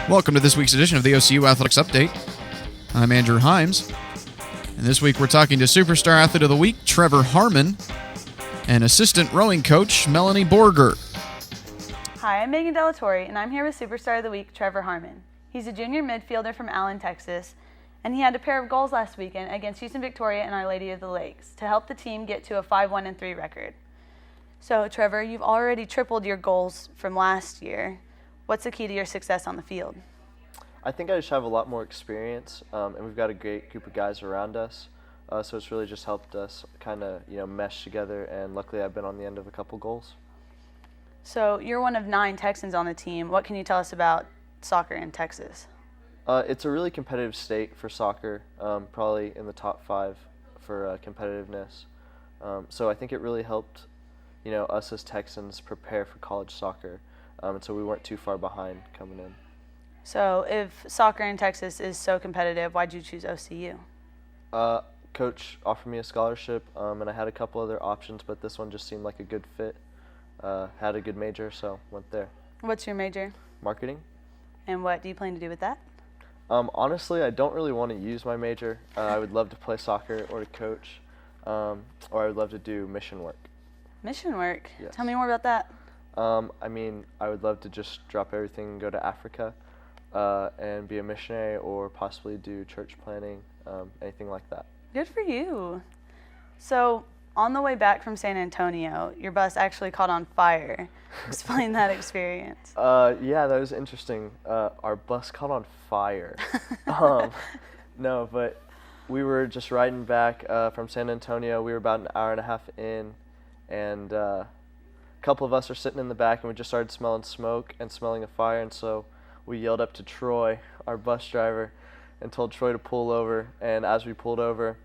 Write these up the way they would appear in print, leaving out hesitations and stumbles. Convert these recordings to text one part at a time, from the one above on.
Welcome to this week's edition of the OCU Athletics Update. I'm Andrew Himes, and this week we're talking to Superstar Athlete of the Week, Trevor Harmon, and Assistant Rowing Coach, Melanie Borger. Hi, I'm Magean De La Torre, and I'm here with Superstar of the Week, Trevor Harmon. He's a junior midfielder from Allen, Texas, and he had a pair of goals last weekend against Houston Victoria and Our Lady of the Lakes to help the team get to a 5-1-3 record. So, Trevor, you've already tripled your goals from last year. What's the key to your success on the field? I think I just have a lot more experience, and we've got a great group of guys around us. So it's really just helped us kind of, mesh together, and luckily I've been on the end of a couple goals. So you're one of 9 Texans on the team. What can you tell us about soccer in Texas? It's a really competitive state for soccer, probably in the top 5 for competitiveness. So I think it really helped, us as Texans prepare for college soccer. And so we weren't too far behind coming in. So if soccer in Texas is so competitive, why'd you choose OCU? Coach offered me a scholarship, and I had a couple other options, but this one just seemed like a good fit. Had a good major, so went there. What's your major? Marketing. And what do you plan to do with that? Honestly, I don't really want to use my major. I would love to play soccer or to coach, or I would love to do mission work. Mission work? Yes. Tell me more about that. I would love to just drop everything and go to Africa and be a missionary, or possibly do church planning, anything like that. Good for you. So on the way back from San Antonio, your bus actually caught on fire. Explain that experience. Yeah, that was interesting. Our bus caught on fire. No, but we were just riding back from San Antonio. We were about an hour and a half in, and a couple of us are sitting in the back, and we just started smelling smoke and smelling a fire, and so we yelled up to Troy, our bus driver, and told Troy to pull over. And as we pulled over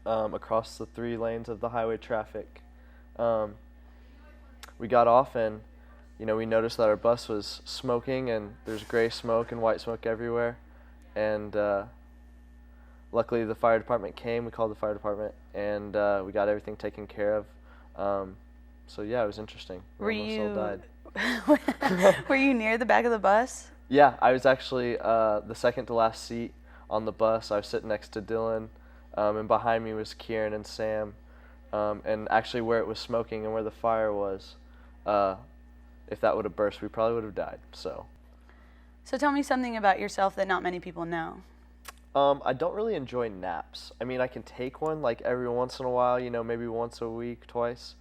across the 3 lanes of the highway traffic, we got off, and we noticed that our bus was smoking, and there's gray smoke and white smoke everywhere. And luckily the fire department came. We called the fire department, and we got everything taken care of. So yeah, it was interesting. We almost all died. Were you near the back of the bus? Yeah, I was actually the second to last seat on the bus. I was sitting next to Dylan, and behind me was Kieran and Sam. And actually where it was smoking and where the fire was, if that would have burst, we probably would have died. So tell me something about yourself that not many people know. I don't really enjoy naps. I mean, I can take one like every once in a while, maybe once a week, twice,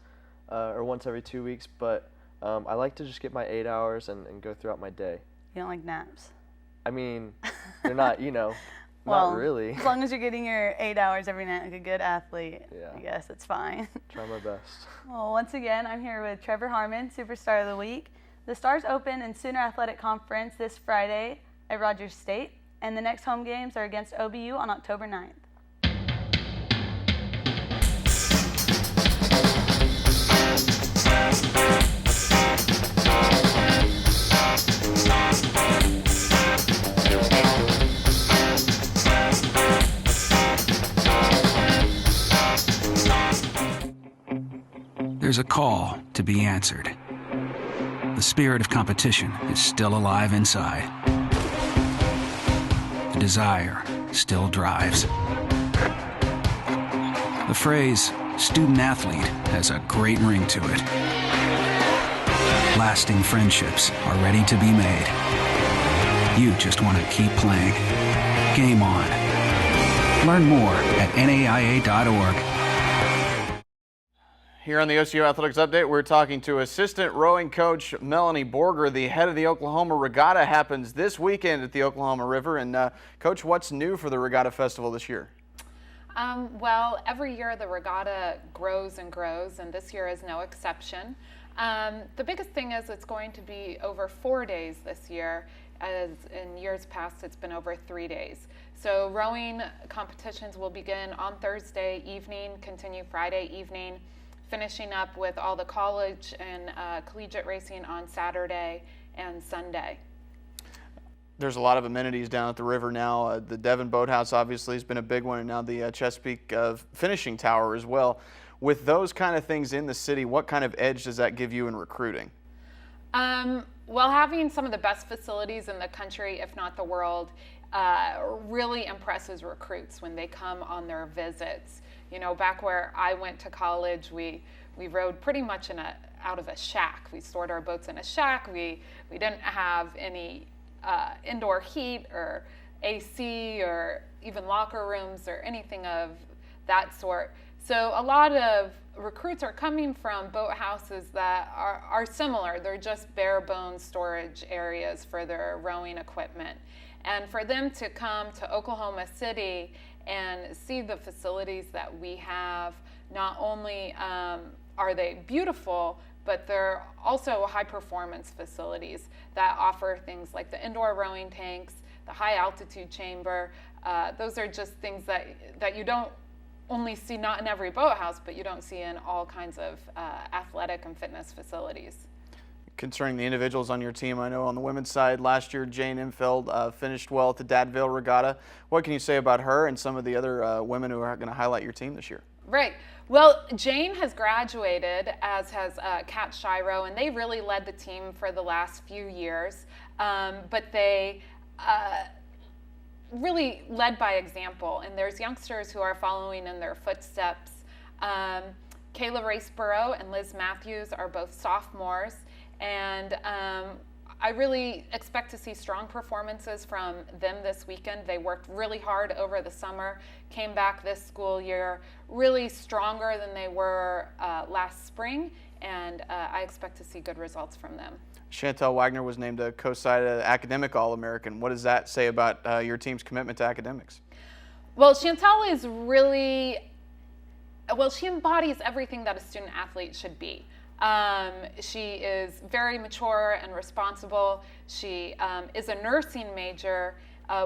or once every 2 weeks, but I like to just get my 8 hours and go throughout my day. You don't like naps? I mean, they're not, well, not really. As long as you're getting your 8 hours every night like a good athlete, yeah. I guess it's fine. Try my best. Well, once again, I'm here with Trevor Harmon, Superstar of the Week. The Stars open in Sooner Athletic Conference this Friday at Rogers State, and the next home games are against OBU on October 9th. There's a call to be answered. The spirit of competition is still alive inside. The desire still drives. The phrase student athlete has a great ring to it. Lasting friendships are ready to be made. You just want to keep playing. Game on. Learn more at naia.org. Here on the OCU Athletics Update, we're talking to Assistant Rowing Coach Melanie Borger. The head of the Oklahoma Regatta happens this weekend at the Oklahoma River. And Coach, what's new for the Regatta Festival this year? Well, every year the regatta grows and grows, and this year is no exception. The biggest thing is it's going to be over 4 days this year, as in years past it's been over 3 days. So rowing competitions will begin on Thursday evening, continue Friday evening, finishing up with all the college and collegiate racing on Saturday and Sunday. There's a lot of amenities down at the river now. The Devon Boathouse obviously has been a big one, and now the Chesapeake finishing tower as well. With those kind of things in the city, what kind of edge does that give you in recruiting? Well, having some of the best facilities in the country, if not the world, really impresses recruits when they come on their visits. You know, back where I went to college, we rode pretty much out of a shack. We stored our boats in a shack. We didn't have any indoor heat or AC or even locker rooms or anything of that sort. So a lot of recruits are coming from boathouses that are similar. They're just bare bones storage areas for their rowing equipment. And for them to come to Oklahoma City and see the facilities that we have, not only are they beautiful, but they're also high performance facilities that offer things like the indoor rowing tanks, the high altitude chamber. Those are just things that you don't only see, not in every boathouse, but you don't see in all kinds of athletic and fitness facilities. Concerning the individuals on your team, I know on the women's side last year, Jane Infield finished well at the Dadville Regatta. What can you say about her and some of the other women who are going to highlight your team this year? Right. Well, Jane has graduated, as has Kat Shiro, and they really led the team for the last few years. But they really led by example, and there's youngsters who are following in their footsteps. Kayla Raceborough and Liz Matthews are both sophomores, and I really expect to see strong performances from them this weekend. They worked really hard over the summer, came back this school year really stronger than they were last spring, and I expect to see good results from them. Chantel Wagner was named a COSIDA Academic All-American. What does that say about your team's commitment to academics? Well, Chantel is really, she embodies everything that a student athlete should be. She is very mature and responsible. She is a nursing major,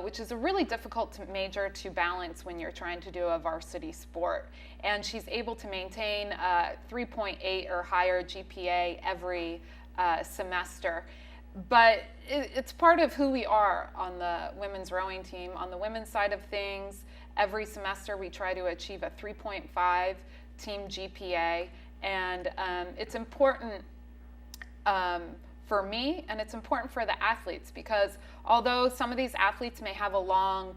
which is a really difficult major to balance when you're trying to do a varsity sport. And she's able to maintain 3.8 or higher GPA every semester. But it's part of who we are on the women's rowing team. On the women's side of things, every semester we try to achieve a 3.5 team GPA. And it's important for me, and it's important for the athletes, because although some of these athletes may have a long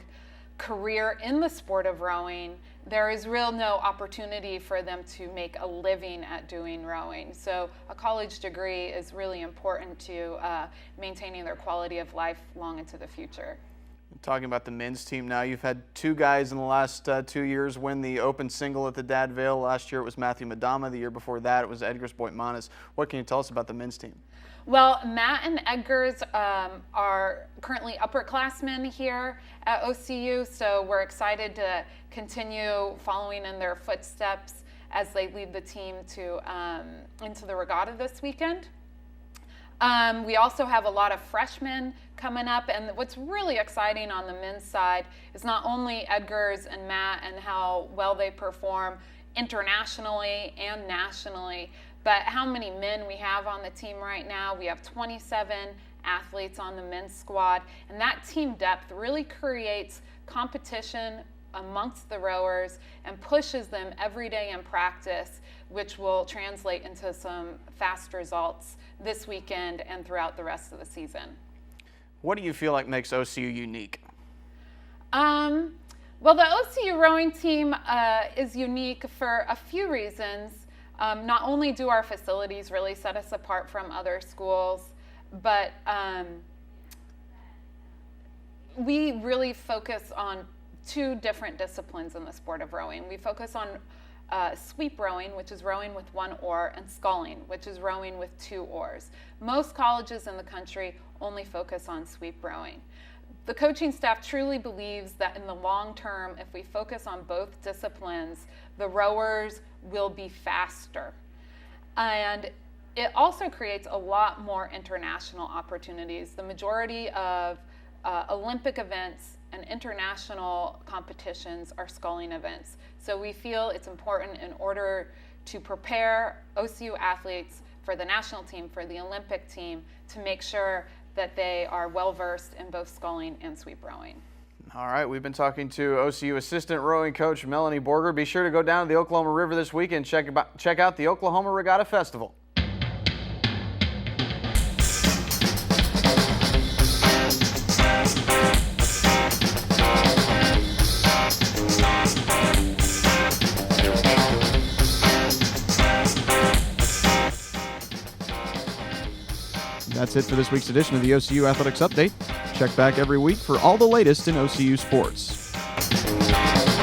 career in the sport of rowing, there is no opportunity for them to make a living at doing rowing. So a college degree is really important to maintaining their quality of life long into the future. Talking about the men's team now, you've had two guys in the last 2 years win the open single at the Dadville. Last year it was Matthew Madama. The year before that it was Edgars Boitmanis. What can you tell us about the men's team? Well, Matt and Edgars are currently upperclassmen here at OCU, so we're excited to continue following in their footsteps as they lead the team to into the regatta this weekend. We also have a lot of freshmen coming up, and what's really exciting on the men's side is not only Edgars and Matt and how well they perform internationally and nationally, but how many men we have on the team right now. We have 27 athletes on the men's squad, and that team depth really creates competition amongst the rowers and pushes them every day in practice, which will translate into some fast results this weekend and throughout the rest of the season. What do you feel like makes OCU unique? Well, the OCU rowing team is unique for a few reasons. Not only do our facilities really set us apart from other schools, but we really focus on two different disciplines in the sport of rowing. We focus on sweep rowing, which is rowing with one oar, and sculling, which is rowing with two oars. Most colleges in the country only focus on sweep rowing. The coaching staff truly believes that in the long term, if we focus on both disciplines, the rowers will be faster. And it also creates a lot more international opportunities. The majority of Olympic events and international competitions are sculling events. So we feel it's important in order to prepare OCU athletes for the national team, for the Olympic team, to make sure that they are well versed in both sculling and sweep rowing. All right, we've been talking to OCU assistant rowing coach Melanie Borger. Be sure to go down to the Oklahoma River this weekend and check out the Oklahoma Regatta Festival. That's it for this week's edition of the OCU Athletics Update. Check back every week for all the latest in OCU sports.